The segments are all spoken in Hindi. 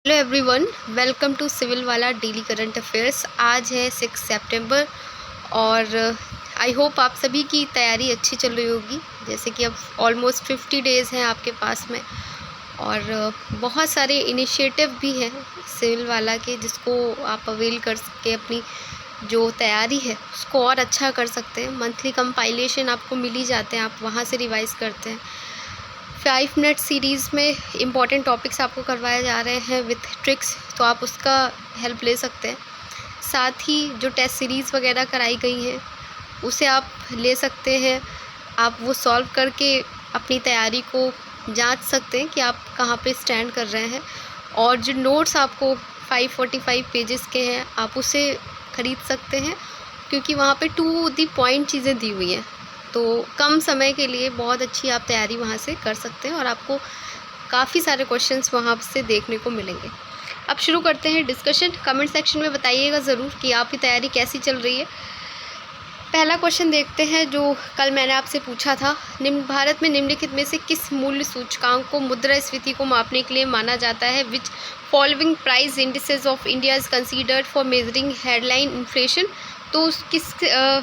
Hello everyone, welcome to civil वाला डेली करंट अफेयर्स। आज है 6 सितंबर और आई होप आप सभी की तैयारी अच्छी चल रही होगी। जैसे कि अब ऑलमोस्ट 50 डेज़ हैं आपके पास में और बहुत सारे इनिशिएटिव भी हैं सिविल वाला के, जिसको आप अवेल कर सके अपनी जो तैयारी है उसको और अच्छा कर सकते हैं। मंथली कंपाइलेशन आपको मिल ही जाते हैं, आप वहाँ से रिवाइज़ करते हैं। 5 मिनट सीरीज़ में इम्पॉर्टेंट टॉपिक्स आपको करवाए जा रहे हैं विथ ट्रिक्स, तो आप उसका हेल्प ले सकते हैं। साथ ही जो टेस्ट सीरीज़ वगैरह कराई गई हैं उसे आप ले सकते हैं। आप वो सॉल्व करके अपनी तैयारी को जांच सकते हैं कि आप कहाँ पे स्टैंड कर रहे हैं। और जो नोट्स आपको 545 पेजेस के हैं आप उसे ख़रीद सकते हैं, क्योंकि वहाँ पे टू द पॉइंट चीज़ें दी हुई हैं। तो कम समय के लिए बहुत अच्छी आप तैयारी वहाँ से कर सकते हैं और आपको काफ़ी सारे क्वेश्चंस वहाँ से देखने को मिलेंगे। अब शुरू करते हैं डिस्कशन। कमेंट सेक्शन में बताइएगा ज़रूर कि आपकी तैयारी कैसी चल रही है। पहला क्वेश्चन देखते हैं जो कल मैंने आपसे पूछा था। भारत में निम्नलिखित में से किस मूल्य सूचकांक को मुद्रास्फीति को मापने के लिए माना जाता है? Which following price indices of India is considered for measuring headline inflation. तो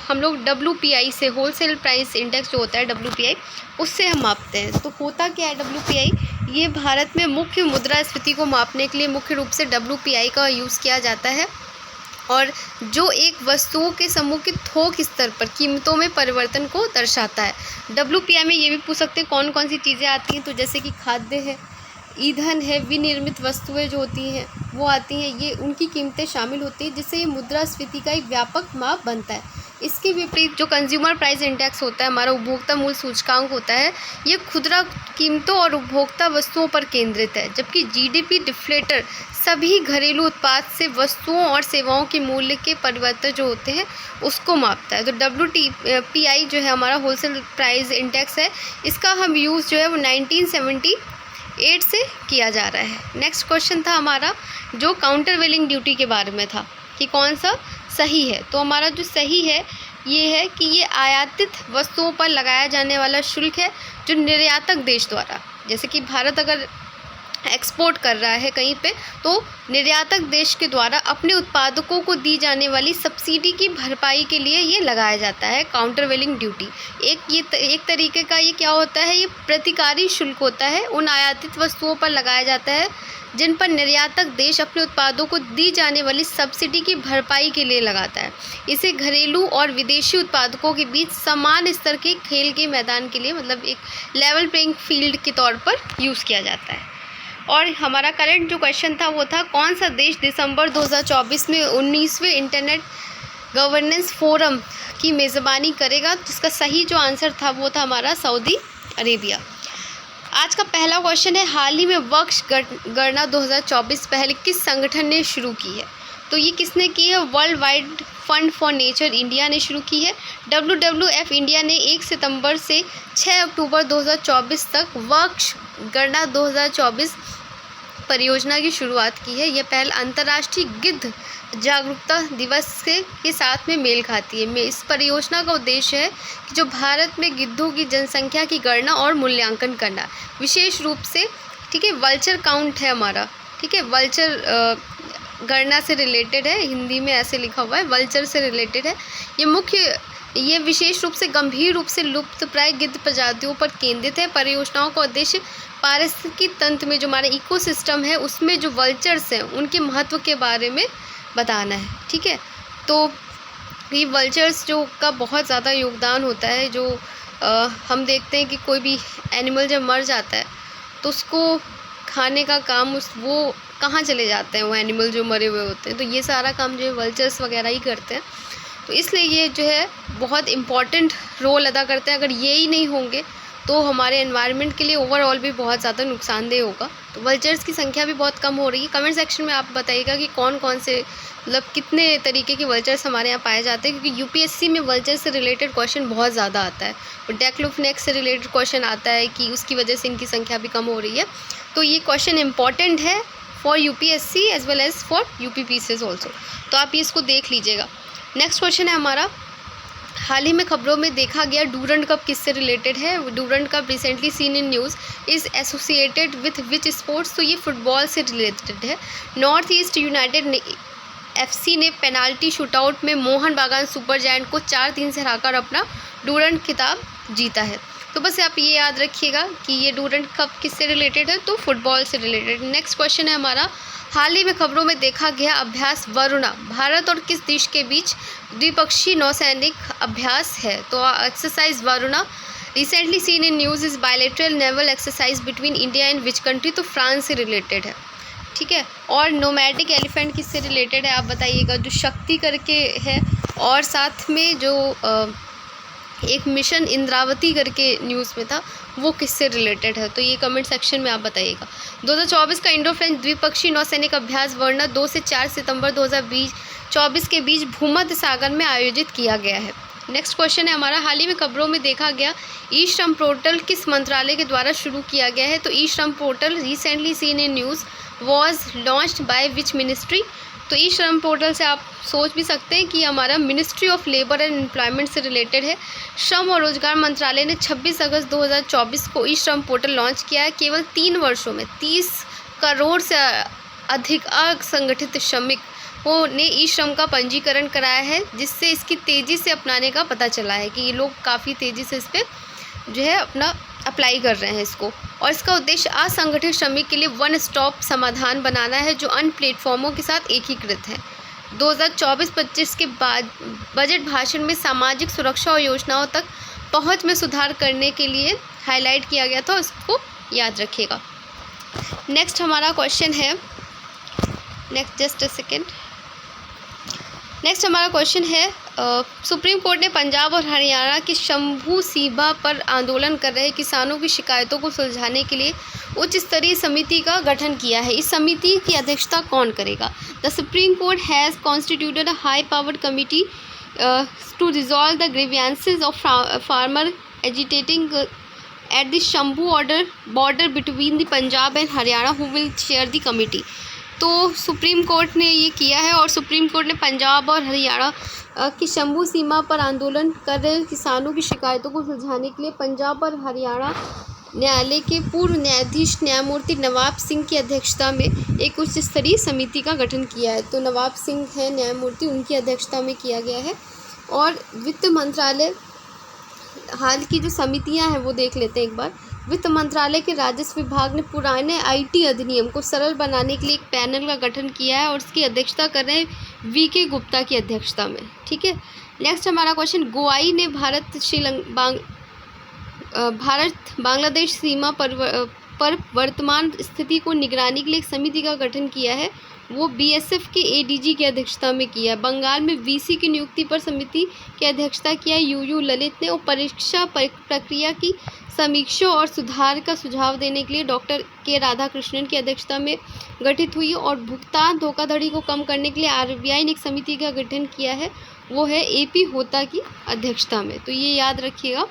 हम लोग WPI से, होलसेल प्राइस इंडेक्स जो होता है WPI, उससे हम मापते हैं। तो होता क्या है WPI? ये भारत में मुख्य मुद्रास्फीति को मापने के लिए मुख्य रूप से WPI का यूज़ किया जाता है, और जो एक वस्तुओं के समूह के थोक स्तर पर कीमतों में परिवर्तन को दर्शाता है। WPI में ये भी पूछ सकते हैं कौन कौन सी चीज़ें आती हैं, तो जैसे कि खाद्य है, ईंधन है, विनिर्मित वस्तुएं जो होती हैं वो आती हैं, ये उनकी कीमतें शामिल होती हैं, जिससे ये मुद्रास्फीति का एक व्यापक माप बनता है। इसके विपरीत जो कंज्यूमर प्राइस इंडेक्स होता है, हमारा उपभोक्ता मूल्य सूचकांक होता है, ये खुदरा कीमतों और उपभोक्ता वस्तुओं पर केंद्रित है, जबकि GDP डिफ्लेटर सभी घरेलू उत्पाद से वस्तुओं और सेवाओं के मूल्य के परिवर्तन जो होते हैं उसको मापता है। तो WPI जो है हमारा होलसेल प्राइस इंडेक्स है, इसका हम यूज़ जो है वो 1978 से किया जा रहा है। नेक्स्ट क्वेश्चन था हमारा जो काउंटर वेलिंग ड्यूटी के बारे में था कि कौन सा सही है। तो हमारा जो सही है ये है कि ये आयातित वस्तुओं पर लगाया जाने वाला शुल्क है जो निर्यातक देश द्वारा, जैसे कि भारत अगर एक्सपोर्ट कर रहा है कहीं पे, तो निर्यातक देश के द्वारा अपने उत्पादकों को दी जाने वाली सब्सिडी की भरपाई के लिए ये लगाया जाता है काउंटर वेलिंग ड्यूटी। एक तरीके का ये क्या होता है, ये प्रतिकारी शुल्क होता है, उन आयातित वस्तुओं पर लगाया जाता है जिन पर निर्यातक देश अपने उत्पादों को दी जाने वाली सब्सिडी की भरपाई के लिए लगाता है। इसे घरेलू और विदेशी उत्पादकों के बीच समान स्तर के खेल के मैदान के लिए, मतलब एक लेवल प्लेइंग फील्ड के तौर पर यूज़ किया जाता है। और हमारा करंट जो क्वेश्चन था वो था कौन सा देश दिसंबर 2024 में 19वें इंटरनेट गवर्नेंस फोरम की मेज़बानी करेगा? जिसका सही जो आंसर था वो था हमारा सऊदी अरेबिया। आज का पहला क्वेश्चन है हाल ही में वक्ष गणना 2024 पहल किस संगठन ने शुरू की है? तो ये किसने की है? World wide fund for nature India ने शुरू की है। WWF इंडिया ने 1 सितंबर से 6 अक्टूबर 2024 तक वक्ष गणना 2024 परियोजना की शुरुआत की है। यह पहल अंतर्राष्ट्रीय गिद्ध जागरूकता दिवस के साथ में मेल खाती है। इस परियोजना का उद्देश्य है कि जो भारत में गिद्धों की जनसंख्या की गणना और मूल्यांकन करना, विशेष रूप से, ठीक है, वल्चर काउंट है हमारा, ठीक है, वल्चर गणना से रिलेटेड है, हिंदी में ऐसे लिखा हुआ है, वल्चर से रिलेटेड है। ये विशेष रूप से गंभीर रूप से लुप्त प्राय गिद्ध प्रजातियों पर केंद्रित है। परियोजनाओं का उद्देश्य पारिस्थितिकी तंत्र में जो हमारा इकोसिस्टम है उसमें जो वल्चर्स हैं उनके महत्व के बारे में बताना है, ठीक है। तो ये वल्चर्स जो का बहुत ज़्यादा योगदान होता है, जो हम देखते हैं कि कोई भी एनिमल जब मर जाता है तो उसको खाने का काम वो कहाँ चले जाते हैं, वो एनिमल जो मरे हुए होते हैं, तो ये सारा काम जो है वल्चर्स वगैरह ही करते हैं। तो इसलिए ये जो है बहुत इम्पॉर्टेंट रोल अदा करते हैं। अगर ये ही नहीं होंगे तो हमारे एनवायरनमेंट के लिए ओवरऑल भी बहुत ज़्यादा नुकसानदेह होगा। तो वल्चर्स की संख्या भी बहुत कम हो रही है। कमेंट सेक्शन में आप बताइएगा कि कौन कौन से, मतलब कितने तरीके के वल्चर्स हमारे यहाँ पाए जाते हैं, क्योंकि UPSC में वल्चर से रिलेटेड क्वेश्चन बहुत ज़्यादा आता है और डेक्लोफिनेक्स से रिलेटेड क्वेश्चन आता है कि उसकी वजह से इनकी संख्या भी कम हो रही है। तो ये क्वेश्चन इंपॉर्टेंट है for UPSC as well as for UPPCS also, तो आप इसको देख लीजिएगा। नेक्स्ट क्वेश्चन है हमारा हाल ही में खबरों में देखा गया डूरंड कप किससे रिलेटेड है? Durand cup recently seen in news is associated with which sports? तो ये फुटबॉल से रिलेटेड है। नॉर्थ ईस्ट यूनाइटेड FC ने पेनाल्टी शूटआउट में मोहन बागान सुपर जायंट को 4-3 से हराकर अपना डूरंड खिताब जीता है। तो बस आप ये याद रखिएगा कि ये डूरंड कप किससे रिलेटेड है, तो फुटबॉल से रिलेटेड। नेक्स्ट क्वेश्चन है हमारा, हाल ही में खबरों में देखा गया अभ्यास वरुणा भारत और किस देश के बीच द्विपक्षीय नौसैनिक अभ्यास है? तो exercise Varuna recently seen in news is bilateral naval exercise between India and which country? तो फ्रांस से रिलेटेड है, ठीक है। और नोमैडिक एलिफेंट किससे रिलेटेड है आप बताइएगा? जो शक्ति करके है, और साथ में जो एक मिशन इंद्रावती करके न्यूज़ में था, वो किससे रिलेटेड है? तो ये कमेंट सेक्शन में आप बताइएगा। 2024 का इंडो फ्रेंच द्विपक्षीय नौसैनिक अभ्यास वरुणा 2 से 4 सितंबर 2024 के बीच भूमध्य सागर में आयोजित किया गया है। नेक्स्ट क्वेश्चन है हमारा, हाल ही में खबरों में देखा गया ई श्रम पोर्टल किस मंत्रालय के द्वारा शुरू किया गया है? तो ई श्रम portal recently seen in news was launched by which ministry? तो ई श्रम पोर्टल से आप सोच भी सकते हैं कि हमारा ministry of labour and employment से रिलेटेड है। श्रम और रोजगार मंत्रालय ने 26 अगस्त 2024 को ई श्रम पोर्टल लॉन्च किया है। केवल 3 वर्षों में 30 करोड़ से अधिक असंगठित श्रमिकों ने ई श्रम का पंजीकरण कराया है, जिससे इसकी तेज़ी से अपनाने का पता चला है कि ये लोग काफ़ी तेज़ी से इस पर जो है अपना अप्लाई कर रहे हैं इसको। और इसका उद्देश्य असंगठित श्रमिक के लिए वन स्टॉप समाधान बनाना है, जो अन्य प्लेटफॉर्मों के साथ एकीकृत है। 2024-25 के बाद बजट भाषण में सामाजिक सुरक्षा और योजनाओं तक पहुंच में सुधार करने के लिए हाईलाइट किया गया था, उसको याद रखिएगा। नेक्स्ट हमारा क्वेश्चन है, नेक्स्ट हमारा क्वेश्चन है, सुप्रीम कोर्ट ने पंजाब और हरियाणा की शंभू सीमा पर आंदोलन कर रहे किसानों की शिकायतों को सुलझाने के लिए उच्च स्तरीय समिति का गठन किया है। इस समिति की अध्यक्षता कौन करेगा? The Supreme Court has constituted a high powered committee to resolve the grievances of farmer agitating at the Shambhu border between the Punjab and Haryana who will chair the committee. तो सुप्रीम कोर्ट ने ये किया है, और सुप्रीम कोर्ट ने पंजाब और हरियाणा की शंभू सीमा पर आंदोलन कर रहे किसानों की शिकायतों को सुलझाने के लिए पंजाब और हरियाणा न्यायालय के पूर्व न्यायाधीश न्यायमूर्ति नवाब सिंह की अध्यक्षता में एक उच्च स्तरीय समिति का गठन किया है। तो नवाब सिंह है न्यायमूर्ति, उनकी अध्यक्षता में किया गया है। और वित्त मंत्रालय, हाल की जो समितियां हैं वो देख लेते हैं एक बार। वित्त मंत्रालय के राजस्व विभाग ने पुराने IT अधिनियम को सरल बनाने के लिए एक पैनल का गठन किया है, और उसकी अध्यक्षता कर रहे हैं VK गुप्ता की अध्यक्षता में, ठीक है। नेक्स्ट हमारा क्वेश्चन, गोवाई ने भारत बांग्लादेश सीमा पर वर्तमान स्थिति को निगरानी के लिए एक समिति का गठन किया है, वो BSF के ADG की अध्यक्षता में किया है। बंगाल में VC की नियुक्ति पर समिति की अध्यक्षता किया UU ललित ने, और परीक्षा प्रक्रिया की समीक्षा और सुधार का सुझाव देने के लिए डॉक्टर के राधाकृष्णन की अध्यक्षता में गठित हुई। और भुगतान धोखाधड़ी को कम करने के लिए RBI ने एक समिति का गठन किया है, वो है AP होता की अध्यक्षता में। तो ये याद रखिएगा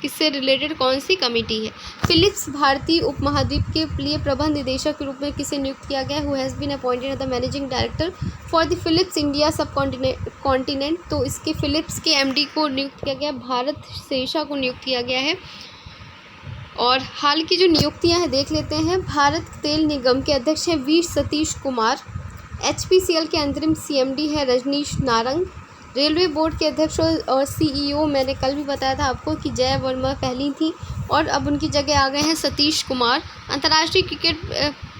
किससे रिलेटेड कौन सी कमेटी है। फिलिप्स भारतीय उपमहाद्वीप के लिए प्रबंध निदेशक के रूप में किसे नियुक्त किया गया? Who has been appointed as the managing director for the Philips India subcontinent. तो इसके फिलिप्स के MD को नियुक्त किया गया, भारत शेषा को नियुक्त किया गया है। और हाल की जो नियुक्तियां हैं देख लेते हैं। भारत तेल निगम के अध्यक्ष हैं V सतीश कुमार। HPCL के अंतरिम CMD है रजनीश नारंग। रेलवे बोर्ड के अध्यक्ष और CEO मैंने कल भी बताया था आपको कि जय वर्मा पहली थी, और अब उनकी जगह आ गए हैं सतीश कुमार। अंतर्राष्ट्रीय क्रिकेट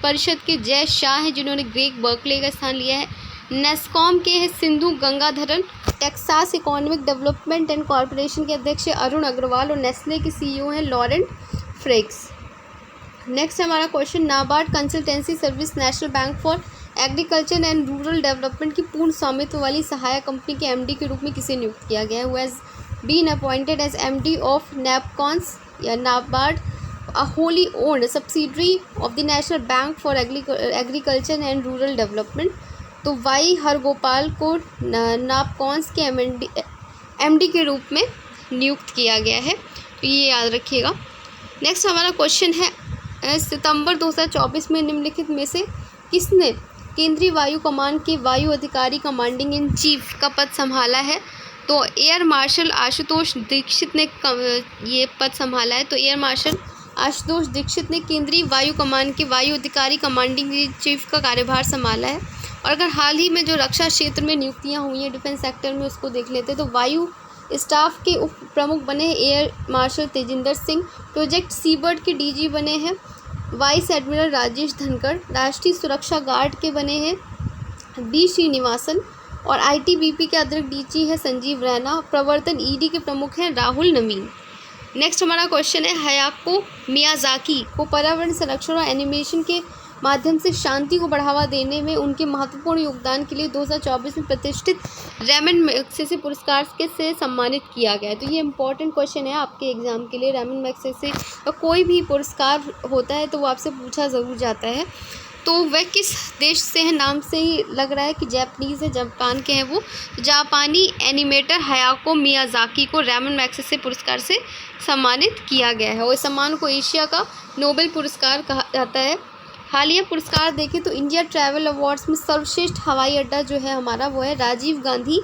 परिषद के जय शाह हैं, जिन्होंने ग्रेग बर्कले का स्थान लिया है। नेस्कॉम के हैं Sindhu Gangadharan. Texas economic development and corporation के अध्यक्ष अरुण अग्रवाल, और नेस्ले के CEO हैं लॉरेंट फ्रेक्स। नेक्स्ट हमारा question, NABARD consultancy service national bank for agriculture and rural development की पूर्ण स्वामित्व वाली सहायक कंपनी के MD के रूप में किसे नियुक्त किया गया है? Who has been appointed as MD of NABCONS या NABARD, a wholly owned subsidiary of the national bank for agriculture and rural development. तो वाई हरगोपाल को नापकॉन्स के MD के रूप में नियुक्त किया गया है, तो ये याद रखिएगा। नेक्स्ट हमारा क्वेश्चन है, सितंबर 2024 में निम्नलिखित में से किसने केंद्रीय वायु कमान के वायु अधिकारी कमांडिंग इन चीफ का पद संभाला है? तो एयर मार्शल आशुतोष दीक्षित ने ये पद संभाला है। तो एयर मार्शल आशुतोष दीक्षित ने केंद्रीय वायु कमान के वायु अधिकारी कमांडिंग चीफ का कार्यभार संभाला है। और अगर हाल ही में जो रक्षा क्षेत्र में नियुक्तियां हुई हैं डिफेंस सेक्टर में, उसको देख लेते हैं। तो वायु स्टाफ के उप प्रमुख बने हैं air marshal Tejinder Singh, project seabird के डीजी बने हैं वाइस एडमिरल राजेश धनखड़, राष्ट्रीय सुरक्षा गार्ड के बने हैं बी श्रीनिवासन, और आईटीबीपी के अतिरिक्त डीजी है संजीव रैना, प्रवर्तन ईडी के प्रमुख हैं राहुल नवीन। नेक्स्ट हमारा क्वेश्चन है, हयाको मियाजाकी को पर्यावरण संरक्षण और एनिमेशन के माध्यम से शांति को बढ़ावा देने में उनके महत्वपूर्ण योगदान के लिए 2024 में प्रतिष्ठित रैमन मैग्सेसे पुरस्कार से सम्मानित किया गया है। तो ये इंपॉर्टेंट क्वेश्चन है आपके एग्जाम के लिए। रैमन मैग्सेसे का कोई भी पुरस्कार होता है तो वो आपसे पूछा ज़रूर जाता है। तो वह किस देश से है, नाम से ही लग रहा है कि जापानीज़ है, जापान के हैं वो। जापानी एनिमेटर हयाको मियाजाकी को रैमन मैग्सेसे पुरस्कार से सम्मानित किया गया है और इस सम्मान को एशिया का नोबेल पुरस्कार कहा जाता है। हालिया पुरस्कार देखें तो इंडिया ट्रैवल अवार्ड्स में सर्वश्रेष्ठ हवाई अड्डा जो है हमारा वो है राजीव गांधी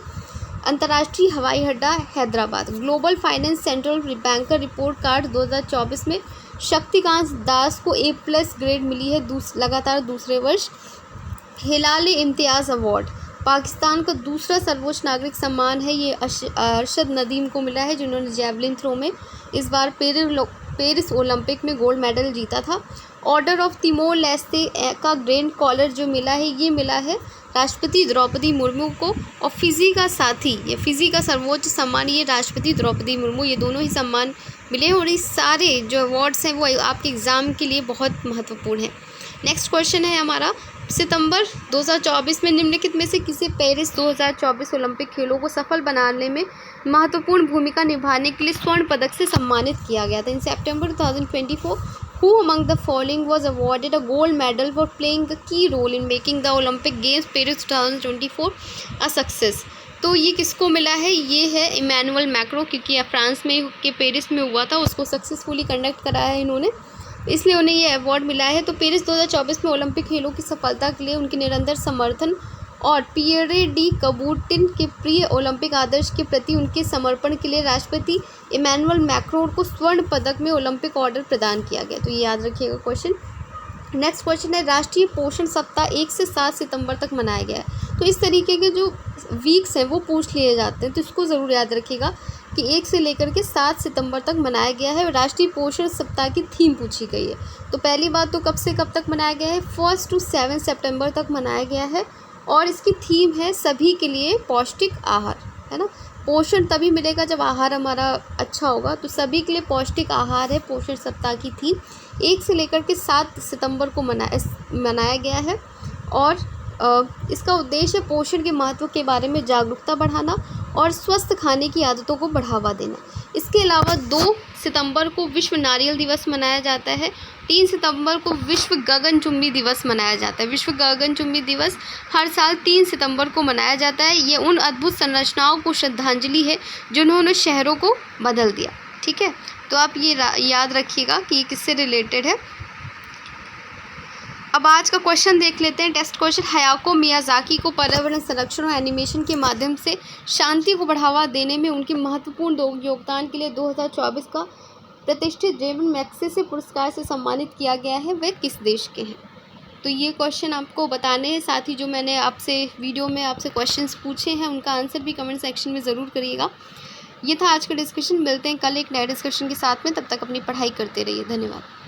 अंतर्राष्ट्रीय हवाई अड्डा Hyderabad. Global finance central banker report card 2024 में शक्तिकांत दास को A+ ग्रेड मिली है लगातार दूसरे वर्ष। हिलाल इम्तियाज़ अवार्ड पाकिस्तान का दूसरा सर्वोच्च नागरिक सम्मान है, ये अरशद नदीम को मिला है जिन्होंने जैवलिन थ्रो में इस बार पेरिस ओलंपिक में गोल्ड मेडल जीता था। ऑर्डर ऑफ तिमोर लेस्ते का ग्रैंड कॉलर जो मिला है ये मिला है राष्ट्रपति द्रौपदी मुर्मू को। और फिजी का साथी, ये फिजी का सर्वोच्च सम्मान ये राष्ट्रपति द्रौपदी मुर्मू, ये दोनों ही सम्मान मिले हैं। और ये सारे जो अवार्ड्स हैं वो आपके एग्ज़ाम के लिए बहुत महत्वपूर्ण हैं। नेक्स्ट क्वेश्चन है हमारा, सितंबर 2024 में निम्नलिखित में से किसे पेरिस 2024 ओलंपिक खेलों को सफल बनाने में महत्वपूर्ण भूमिका निभाने के लिए स्वर्ण पदक से सम्मानित किया गया था। इन सितंबर 2024 who among the following was awarded a gold medal for playing a key role in making the Olympic Games Paris 2024 a success? तो ये किसको मिला है, ये है इमैनुअल मैक्रो, क्योंकि फ्रांस में के पेरिस में हुआ था, उसको सक्सेसफुली कंडक्ट कराया है इन्होंने, इसलिए उन्हें ये अवार्ड मिला है। तो पेरिस 2024 में ओलंपिक खेलों की सफलता के लिए उनके निरंतर समर्थन और पियरे डी कबूटिन के प्रिय ओलंपिक आदर्श के प्रति उनके समर्पण के लिए राष्ट्रपति इमैनुअल मैक्रोन को स्वर्ण पदक में ओलंपिक ऑर्डर प्रदान किया गया। तो ये याद रखिएगा क्वेश्चन। नेक्स्ट क्वेश्चन है, राष्ट्रीय पोषण सप्ताह 1 से 7 सितंबर तक मनाया गया है। तो इस तरीके के जो वीक्स हैं वो पूछ लिए जाते हैं, तो इसको ज़रूर याद रखिएगा कि 1 से लेकर के 7 सितंबर तक मनाया गया है। राष्ट्रीय पोषण सप्ताह की थीम पूछी गई है। तो पहली बात तो कब से कब तक मनाया गया है, 1 से 7 सितंबर तक मनाया गया है। और इसकी थीम है सभी के लिए पौष्टिक आहार, है ना। पोषण तभी मिलेगा जब आहार हमारा अच्छा होगा, तो सभी के लिए पौष्टिक आहार है पोषण सप्ताह की थीम। 1 से लेकर के 7 सितंबर को मनाया गया है। और इसका उद्देश्य पोषण के महत्व के बारे में जागरूकता बढ़ाना और स्वस्थ खाने की आदतों को बढ़ावा देना। इसके अलावा 2 सितंबर को विश्व नारियल दिवस मनाया जाता है। 3 सितंबर को विश्व गगनचुंबी दिवस मनाया जाता है। विश्व गगनचुंबी दिवस हर साल 3 सितंबर को मनाया जाता है। ये उन अद्भुत संरचनाओं को श्रद्धांजलि है जिन्होंने शहरों को बदल दिया। ठीक है, तो आप ये याद रखिएगा कि ये किससे रिलेटेड है। अब आज का क्वेश्चन देख लेते हैं, टेस्ट क्वेश्चन। हयाको मियाजाकी को पर्यावरण संरक्षण और एनिमेशन के माध्यम से शांति को बढ़ावा देने में उनके महत्वपूर्ण योगदान के लिए 2024 का प्रतिष्ठित रैमन मैग्सेसे पुरस्कार से सम्मानित किया गया है, वे किस देश के हैं। तो ये क्वेश्चन आपको बताने हैं। साथ ही जो मैंने आपसे वीडियो में आपसे क्वेश्चंस पूछे हैं उनका आंसर भी कमेंट सेक्शन में ज़रूर करिएगा। ये था आज का डिस्कशन। मिलते हैं कल एक नए डिस्कशन के साथ में, तब तक अपनी पढ़ाई करते रहिए। धन्यवाद।